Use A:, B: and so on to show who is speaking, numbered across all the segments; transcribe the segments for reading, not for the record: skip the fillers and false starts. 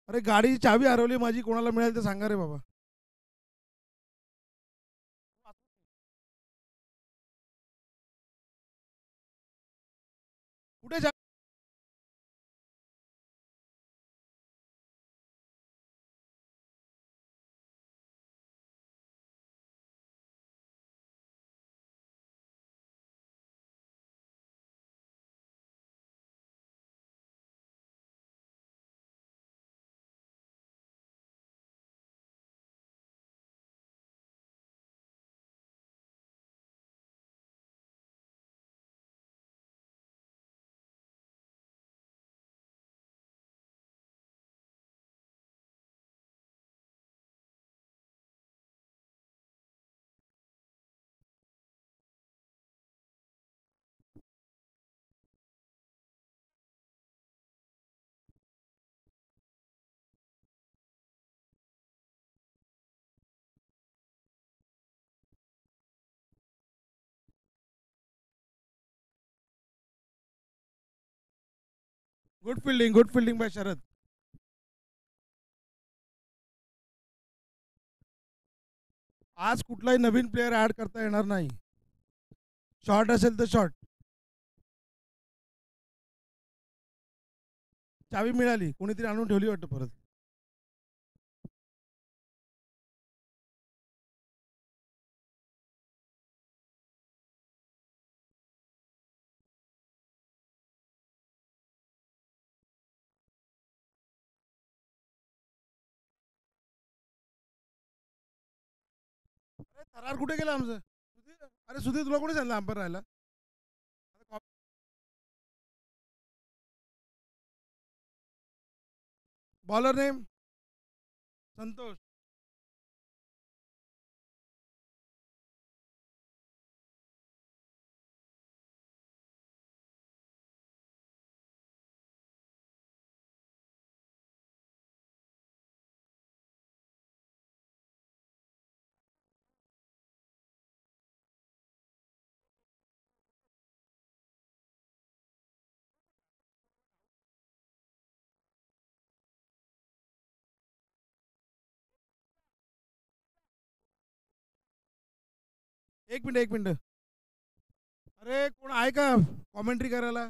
A: अरे गाडी चावी हरवली माझी, कोणाला मिळेल ते सांगा रे बाबा. कुठे जा. गुड फिल्डिंग बाय शरद. आज कुठलाही नवीन प्लेअर ऍड करता येणार नाही. शॉर्ट असेल तर शॉर्ट. चावी मिळाली, कोणीतरी आणून ठेवली वाटतं परत. अरे थरार कुठे गेला आमचं सुधीर? अरे सुधीर, तुला कोणी सांगितलं अंपर राहायला? बॉलर नेम संतोष. एक मिनिट एक मिनिट. अरे कोण आहे का कॉमेंट्री करायला?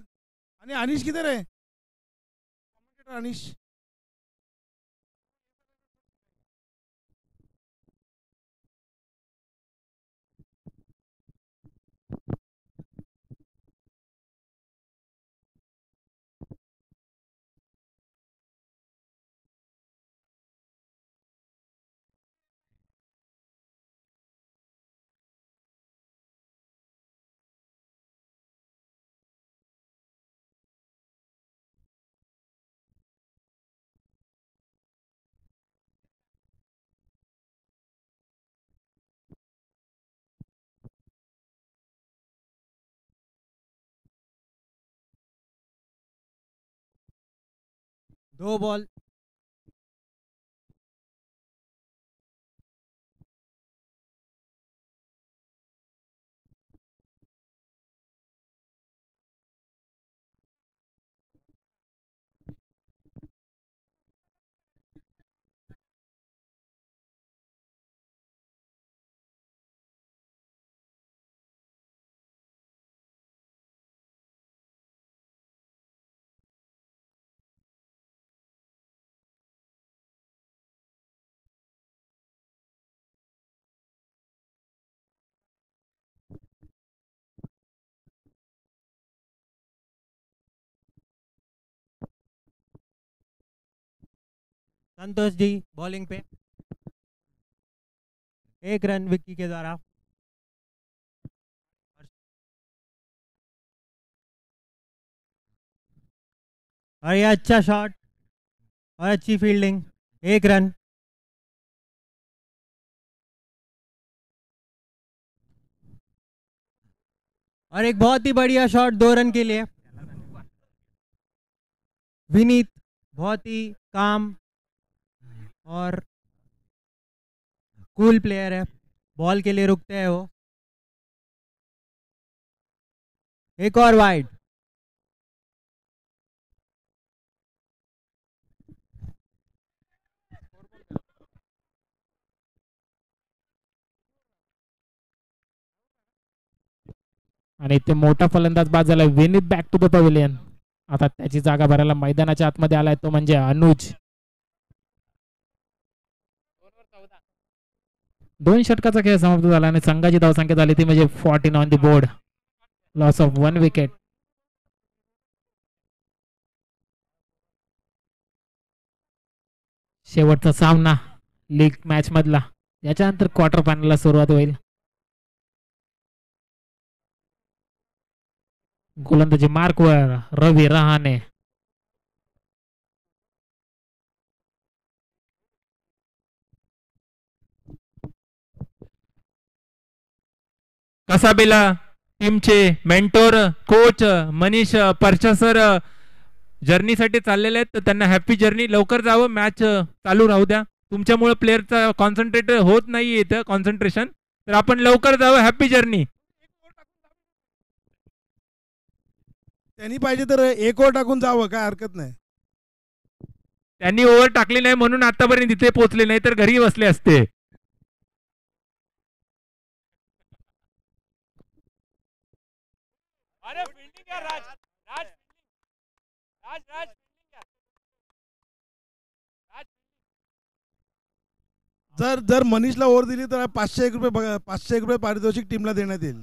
A: आणि अनिश किती रे? कॉमेंटेटर अनिश.
B: दो बॉल. संतोष जी बॉलिंग पे. एक रन विक्की के द्वारा. और ये अच्छा शॉट और अच्छी फील्डिंग. एक रन. और एक बहुत ही बढ़िया शॉट 2 रन के लिए. विनीत बहुत ही काम और कूल प्लेयर है. बॉल के लिए रुकते हैं वो. एक और वाइड.
C: आणि ते मोठा फलंदाज बाद झाला. Vineet back to the pavilion. आता त्याची जागा भरायला मैदानाच्या आतमध्ये आलाय तो म्हणजे अनुज. 2 षटकाचा खेळ समाप्त झाला आणि संघाची धावसंख्या झाली ती म्हणजे 14 on the board. Loss of 1 wicket. शेवटचा सामना लीग मॅच मधला. याच्यानंतर क्वार्टर फायनलला सुरुवात होईल. गोलंदाजी मार्कवर रवी रहाणे.
D: कसाबेला टीमचे mentor coach Manish Parsha sir जर्नीसाठी चाललेले आहेत, तर त्यांना हॅपी जर्नी. लवकर जावं, मॅच चालू राहू द्या. तुमच्यामुळे प्लेअरचा कॉन्सन्ट्रेट होत नाही इथं कॉन्सन्ट्रेशन, तर आपण लवकर जावं. Happy journey.
A: त्यांनी पाहिजे तर एक ओव्हर टाकून जावं, काय हरकत नाही.
D: त्यांनी ओव्हर टाकली नाही म्हणून आतापर्यंत इथे पोहोचले, नाही तर घरी बसले असते.
A: जर जर मनीषला ओव्हर दिली तर 501 रुपये 501 रुपये पारितोषिक टीमला देण्यात येईल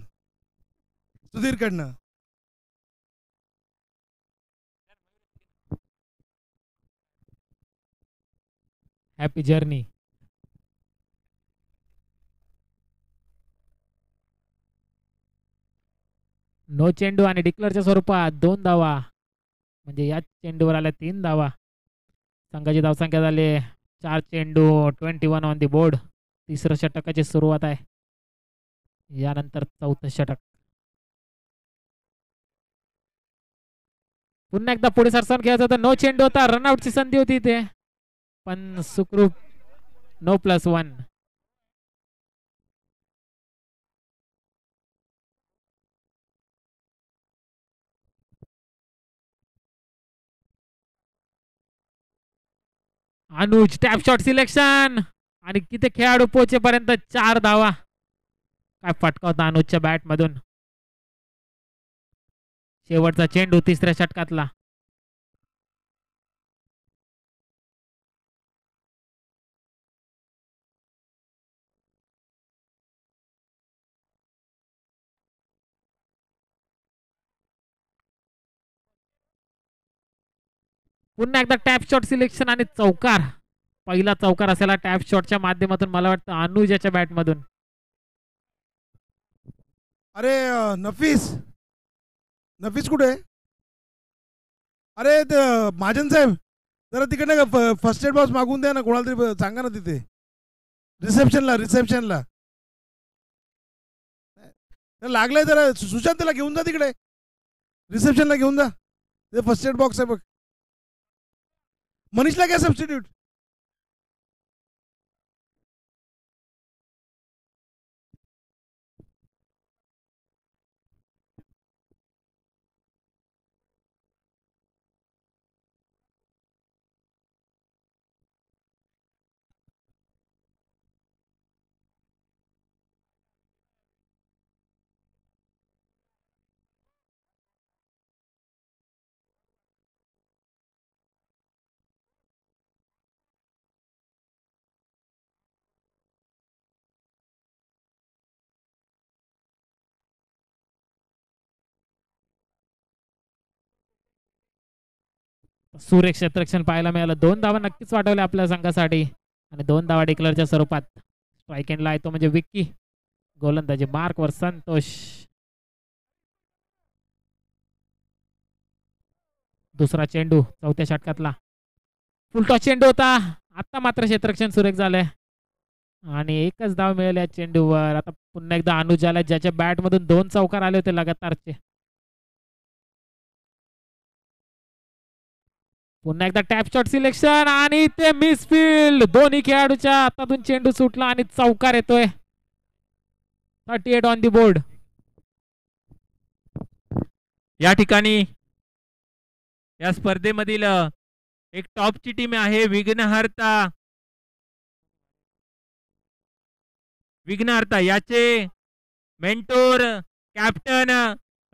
A: सुधीरकडनं.
C: Happy journey. नो चेंडू आणि डिक्लेअरच्या स्वरूपात 2 धावा, म्हणजे या चेंडूवर आल्या 3 धावा. संघाची धावसंख्या झाली 4 चेंडू 21 ऑन दी बोर्ड. तिसरं षटकाची सुरुवात आहे. यानंतर चौथं षटक. पुन्हा एकदा पुढे सरसावून खेळायचं होतं. नो चेंडू होता, रनआउटची संधी होती इथे, पण सुखरूप नो +1. अनुज टॅप शॉट सिलेक्शन आणि किती खेळाडू पोहोचेपर्यंत 4 धावा. काय फटका होता अनुजच्या बॅट मधून. शेवटचा चेंडू तिसऱ्या षटकातला. पुन्हा एकदा टॅप शॉट सिलेक्शन आणि चौकार. पहिला चौकार असेला टॅप शॉटच्या माध्यमातून, मला वाटतं अनुज याच्या बॅट मधून.
A: अरे नफीस नफीस कुठे आहे? अरे महाजन साहेब जरा तिकडनं फर्स्ट एड बॉक्स मागून द्या ना, कोणाला तरी सांगा ना तिथे रिसेप्शनला लागलंय. जरा सुशांतला घेऊन जा तिकडे, रिसेप्शनला घेऊन जा. ते फर्स्ट एड बॉक्स आहे बघ. मनीषला काय सबस्टिट्यूट?
C: सुरेख क्षेत्ररक्षण पाहायला मिळालं. 2 धावा नक्कीच वाटवल्या आपल्या संघासाठी आणि 2 धावा डिक्लेअरच्या स्वरूपात. स्ट्राईक एंडला आहे तो म्हणजे विक्की. गोलंदाजी मार्कवर संतोष. दुसरा चेंडू चौथ्या षटकातला. फुलटॉस चेंडू होता. आता मात्र क्षेत्ररक्षण सुरेख झालंय आणि एकच धाव मिळाली या चेंडूवर. आता पुन्हा एकदा अनुज आला, ज्याच्या बॅट मधून 2 चौकार आले होते लगातारचे. पुन्हा एकदा टॅप शॉट सिलेक्शन आणि ते मिसफील्ड. दोन्ही खेळाडूच्या हातातून चेंडू सुटला आणि चौकार येतोय. 38 ऑन दी बोर्ड.
D: या ठिकाणी या स्पर्धेमधील एक टॉपची टीम आहे विघ्नहर्ता. याचे मेंटोर कॅप्टन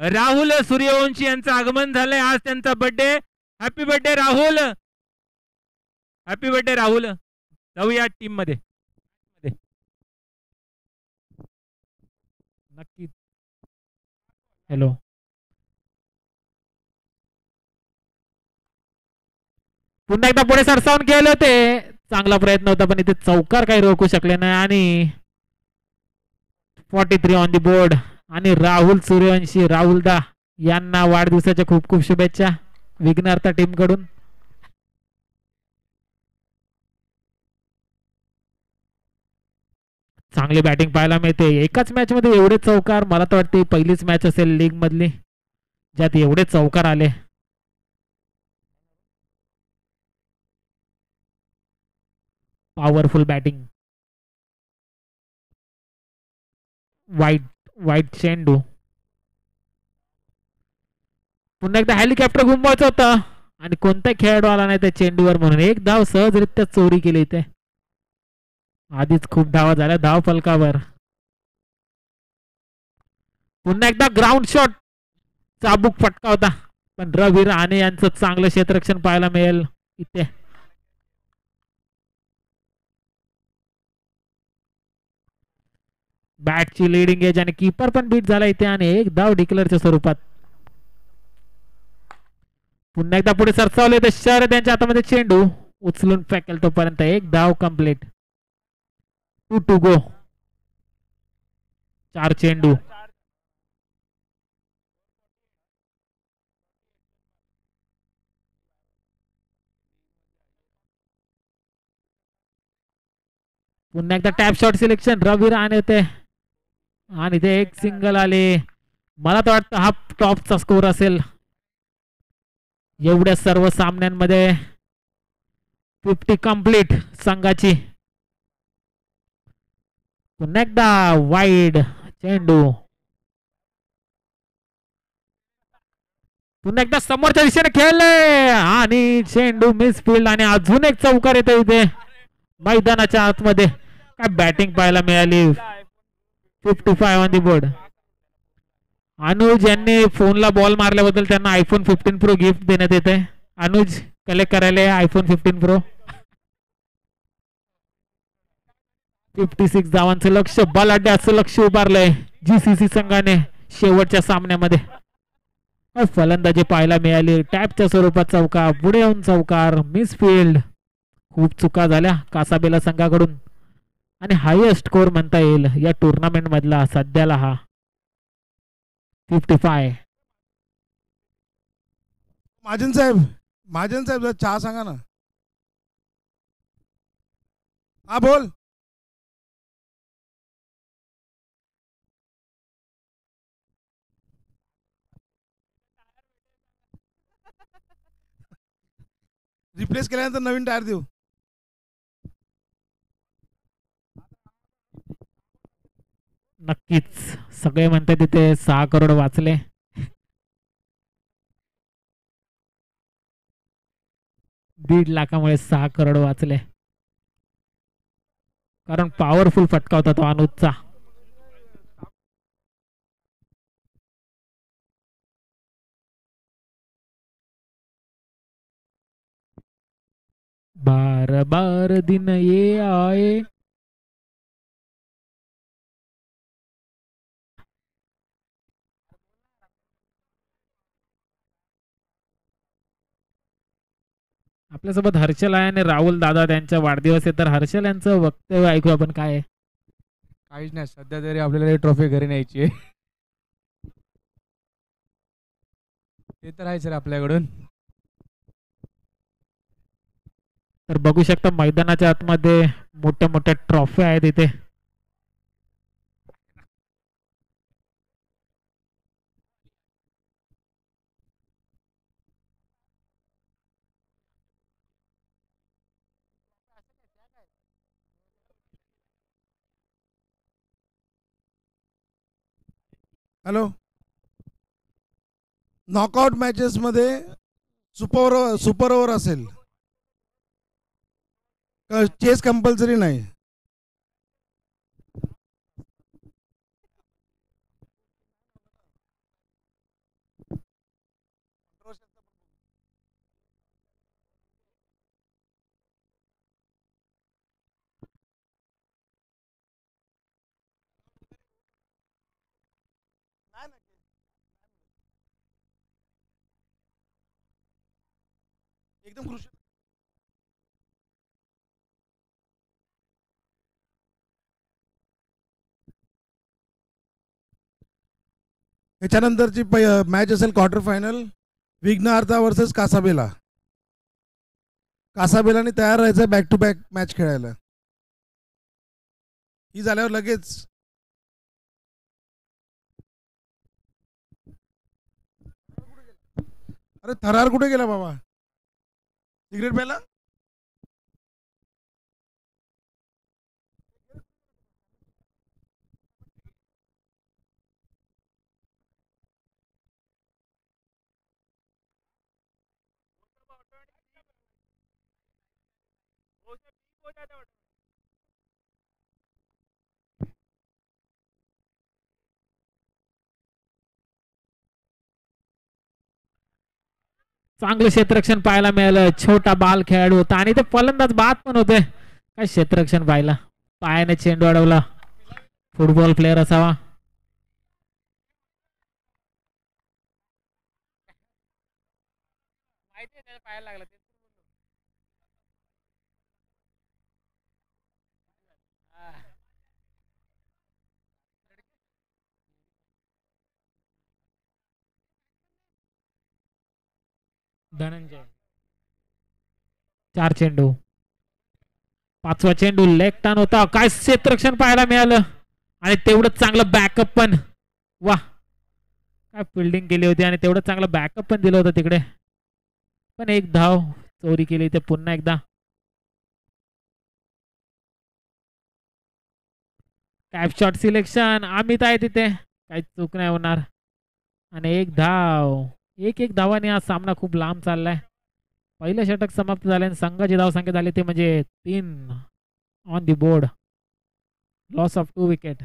D: राहुल सूर्यवंशी यांचं आगमन झालंय. आज त्यांचा birthday. Happy birthday Rahul. Happy birthday Rahul. जाऊया टीम मध्ये.
C: नक्की. हॅलो. पुन्हा एकदा पुढे सरसावून खेळले होते. चांगला प्रयत्न होता पण इथे चौकार काही रोखू शकले नाही आणि 43 ऑन दी बोर्ड. आणि राहुल सूर्यवंशी, राहुल दा यांना वाढदिवसाच्या खूप खूप शुभेच्छा विघ्नहर्ता टीम कडून. चांगली बॅटिंग पाहायला मिळते. एकाच मॅच मध्ये एवढे चौकार, मला तर वाटते पहिलीच मॅच असेल लीग मधली ज्यात एवढे चौकार आले. Powerful batting. वाईट वाईट चेंडू. पुन्हा एकदा हेलिकॉप्टर घुमवायचं होतं आणि कोणता खेळाडू आला नाही त्या चेंडूवर म्हणून एक धाव सहजरित्या चोरी केली इथे. आधीच खूप धावा झाल्या धाव फलकावर. पुन्हा एकदा ग्राउंड शॉट. चाबूक फटका होता पण रवी राणे यांचं चांगलं क्षेत्ररक्षण पाहायला मिळेल इथे. बॅटची लिडिंग एज आणि कीपर पण बीट झाला इथे आणि एक धाव डिक्लेअरच्या स्वरूपात. पुन्हा एकदा पुढे सरसावले तर शहर त्यांच्या हातामध्ये चेंडू उचलून फेकेल तोपर्यंत एक धाव कंप्लीट. 2 to go. 4 चेंडू. पुन्हा एकदा टॅप शॉट सिलेक्शन रवी राणे होते आणि ते एक सिंगल आले. मला तर वाटतं हा टॉपचा स्कोर असेल एवढ्या सर्व सामन्यांमध्ये. 50 कंप्लीट संघाची. पुन्हा एकदा वाईड चेंडू. पुन्हा एकदा समोरच्या दिशेने खेळले आणि चेंडू मिस फील्ड आणि अजून एक चौकार येतो इथे मैदानाच्या आतमध्ये. काय बॅटिंग पाहायला मिळाली. 55 ऑन दी बोर्ड. अनुज यांनी फोनला बॉल मारल्याबद्दल त्यांना आयफोन 15 प्रो गिफ्ट देण्यात येते. अनुज कलेक्ट करायला आयफोन 15 प्रो. 56 धावांचं लक्ष बलाढ्याचं लक्ष उभारलंय जीसीसी संघाने शेवटच्या सामन्यामध्ये. फलंदाजी पाहायला मिळाली. टॅपच्या स्वरूपात चौकार, पुढे येऊन चौकार, मिस फील्ड. खूप चुका झाल्या कासाबेला संघाकडून आणि हायएस्ट स्कोर म्हणता येईल या टुर्नामेंट मधला सध्याला हा 55.
A: महाजन साहेब जरा चहा सांगा ना. हा बोल. रिप्लेस केल्यानंतर नवीन टायर देऊ.
C: नक्कीच. सगळे म्हणतात तिथे 6 करोड वाचले. दीड लाखामुळे 6 करोड वाचले कारण पॉवरफुल फटका होता तो अनुजचा. बार बार दिन ये आए. आपल्यासोबत हर्षल आहे आणि राहुल दादा त्यांचा वाढदिवस आहे तर हर्षल यांचं वक्तव्य ऐकू आपण. काय आहे?
E: काहीच नाही, सध्या तरी आपल्याला ट्रॉफी घरी न्यायची आहे. ते तर आहे सर आपल्याकडून.
C: तर बघू शकता मैदानाच्या आतमध्ये मोठ्या मोठ्या ट्रॉफी आहेत इथे.
A: हॅलो. नॉकआउट मॅचेस मध्ये सुपर ओव्हर असेल. चेस कंपल्सरी नाही. एकदम कृषी. त्याच्यानंतरची मॅच असेल क्वार्टर फायनल विघ्नहर्ता वर्सेस कासाबेला. कासाबेलाने तयार राहायचं बॅक टू बॅक मॅच खेळायला. ही झाल्यावर लगेच अरे थरार कुठे गेला बाबा? सिगरेट प्यायला.
C: चांगलं क्षेत्ररक्षण पाहायला मिळालं. छोटा बाल खेळाडू होता आणि ते फलंदाज बाद पण होते. काय क्षेत्ररक्षण पाहिलं. पायाने चेंडू अडवला. फुटबॉल प्लेअर असावा. धनंजय 4 चेंडू. 5वा चेंडू लेग टर्न होता. काय क्षेत्ररक्षण पाहायला मिळालं आणि तेवढंच चांगलं बॅकअप पण. वा काय फिल्डिंग केली होती आणि तेवढं चांगलं बॅकअप पण दिलं होतं तिकडे. पण एक धाव चोरी केली ते पुन्हा एकदा. कॅप शॉट सिलेक्शन अमित आहे तिथे. काही चूक नाही होणार. आणि एक धाव. एक धावाने हा सामना खूप लांब चाललाय. पहिलं षटक समाप्त झाले आणि संघाची धावसंख्या झाली ते म्हणजे 3 on the board. Loss of 2 wicket.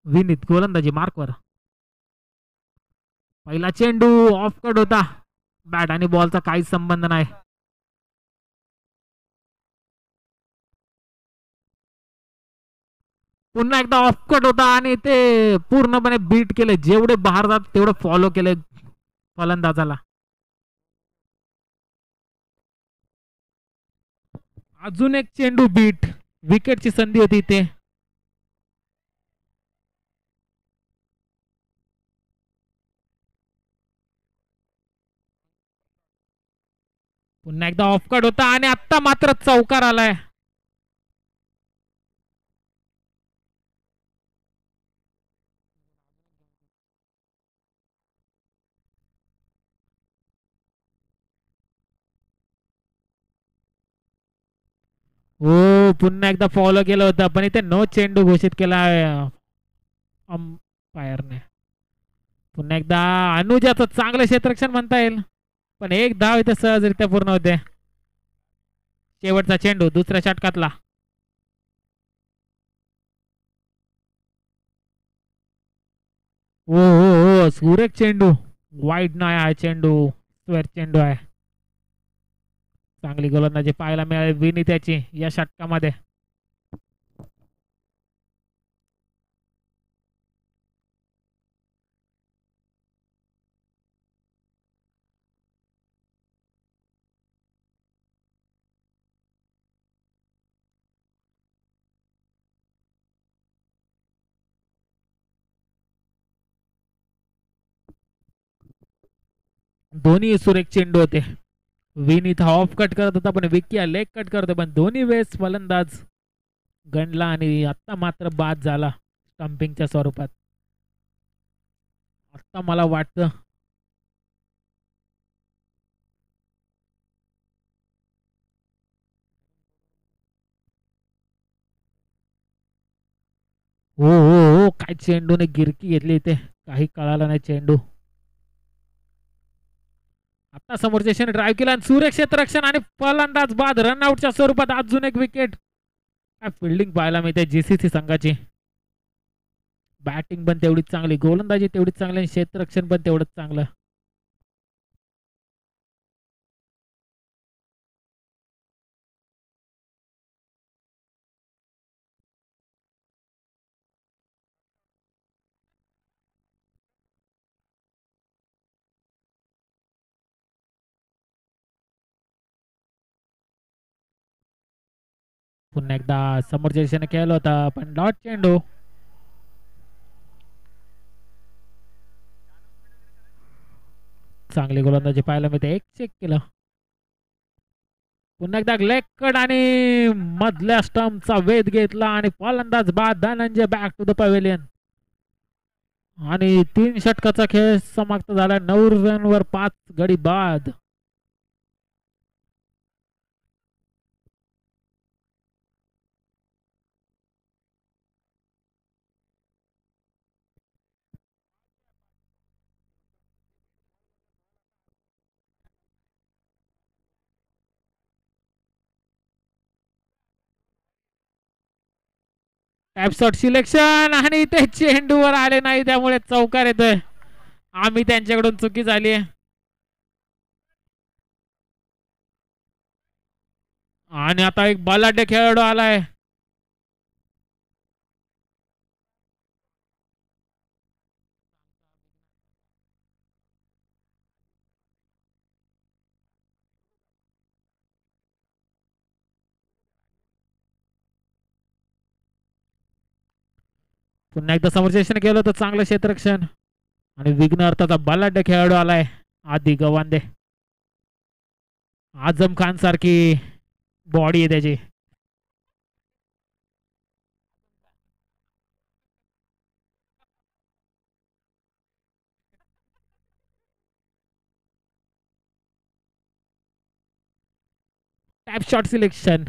C: Vineet गोलंदाजी मार्कवर. पहिला चेंडू ऑफ कट होता. बॅट आणि बॉलचा काहीच संबंध नाही. पुन्हा एकदा ऑफ कट होता आणि ते पूर्णपणे बीट केले. जेवढे बाहेर जात तेवढं फॉलो केले फलंदाजाला. अजून एक चेंडू बीट. विकेटची संधी होती इथे. पुन्हा एकदा ऑफ कट होता आणि आता मात्र चौकार आलाय. हो पुन्हा एकदा फॉलो केलं होतं पण इथे नो चेंडू घोषित केला अंपायरने. पुन्हा एकदा अनुजाचं चांगलं क्षेत्ररक्षण म्हणता येईल पण एक धाव इथे सहजरित्या पूर्ण होते. शेवटचा चेंडू दुसऱ्या षटकातला. हो हो हो सुरेख चेंडू. वाईड नाही आहे चेंडू. स्क्वेअर चेंडू आहे. चांगली गोलंदाजी पाहायला मिळाली विनीत्याची या षटकामध्ये. दोन्ही सुरेख चेंडू होते. विनीत हा ऑफ कट करत होता पण विकी हा लेग कट करतो पण दोन्ही वेळेस फलंदाज गणला आणि आता मात्र बाद झाला स्टंपिंगच्या स्वरूपात. आता मला वाटतं हो हो हो काय चेंडूने गिरकी घेतली इथे. काही कळालं नाही चेंडू. आता समोरच्या शेने ड्राईव्ह केला आणि सुरेख क्षेत्ररक्षण आणि फलंदाज बाद रनआउटच्या स्वरूपात अजून एक विकेट. काय फिल्डिंग पाहायला मिळते जीसीसी संघाची. बॅटिंग पण तेवढीच चांगली. गोलंदाजी तेवढीच चांगली आणि क्षेत्ररक्षण पण तेवढंच चांगलं. पुन्हा एकदा समोरच्या दिशेने खेळलं होतं पण डॉट चेंडू. चांगली गोलंदाजी पाहायला मिळते. एक चेक केलं. पुन्हा एकदा लेग कट आणि मधल्या स्टंपचा वेध घेतला आणि फलंदाज बाद. Dhananjay back to the pavilion आणि 3 षटकाचा खेळ समाप्त झाला. 9 रनवर 5 गडी बाद. टॅप शॉट सिलेक्शन आणि ते चेंडूवर आले नाही त्यामुळे चौकार येतोय. आम्ही त्यांच्याकडून चुकी झाली आणि आता एक बलाढ्य खेळाडू आलाय. पुन्हा एकदा समोरच्या केलं होतं चांगलं क्षेत्ररक्षण आणि विघ्न अर्थाचा बलाढ्य खेळाडू आलाय. आधी गवांदे. आझम खान सारखी बॉडी आहे त्याची. Tap shot selection.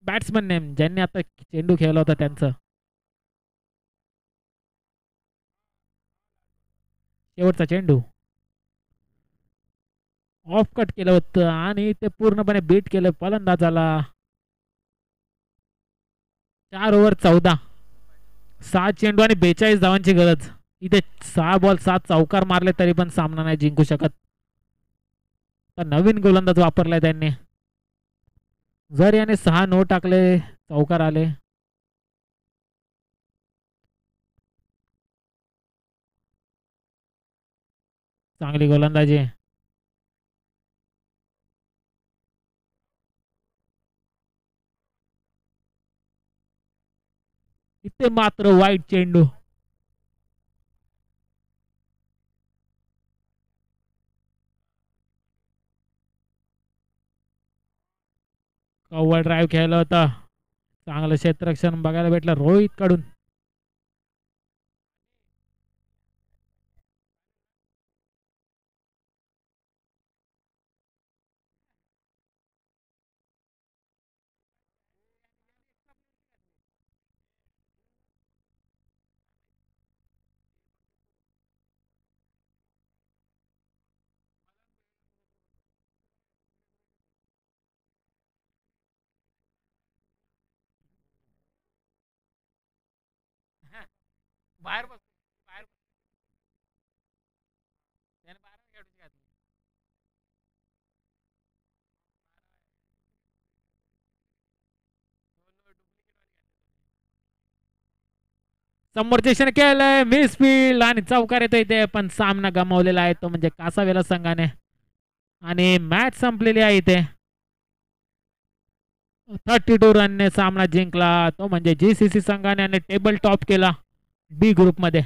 C: Batsman name ज्यांनी आता चेंडू खेळला होता त्यांचं. शेवटचा चेंडू ऑफ कट केलं होतं आणि ते पूर्णपणे बीट केलं फलंदाजाला. 4 ओव्हर 14, 6 चेंडू आणि 42 धावांची गरज. इथे 6 बॉल 7 चौकार मारले तरी पण सामना नाही जिंकू शकत. तर नवीन गोलंदाज वापरलाय त्यांनी. जर याने 6 नो टाकले चौकार आले. चांगली गोलंदाजी. इथे मात्र वाईट चेंडू. कव्हर ड्राईव्ह खेळलं होतं. चांगलं क्षेत्ररक्षण बघायला भेटलं रोहित कडून. बाहेर बस बाहेर त्याने बाहेर खेळूची घातली. समोरच्या दिशेने केलंय मिस फील्ड आणि चौकार येतो इथे पण सामना गमावलेला आहे तो म्हणजे कासावेला संघाने आणि मॅच संपलेली आहे इथे. 32 रनने सामना जिंकला तो म्हणजे GCC संघाने आणि टेबल टॉप केला बी ग्रुप मध्ये.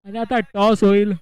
C: आणि आता टॉस होईल.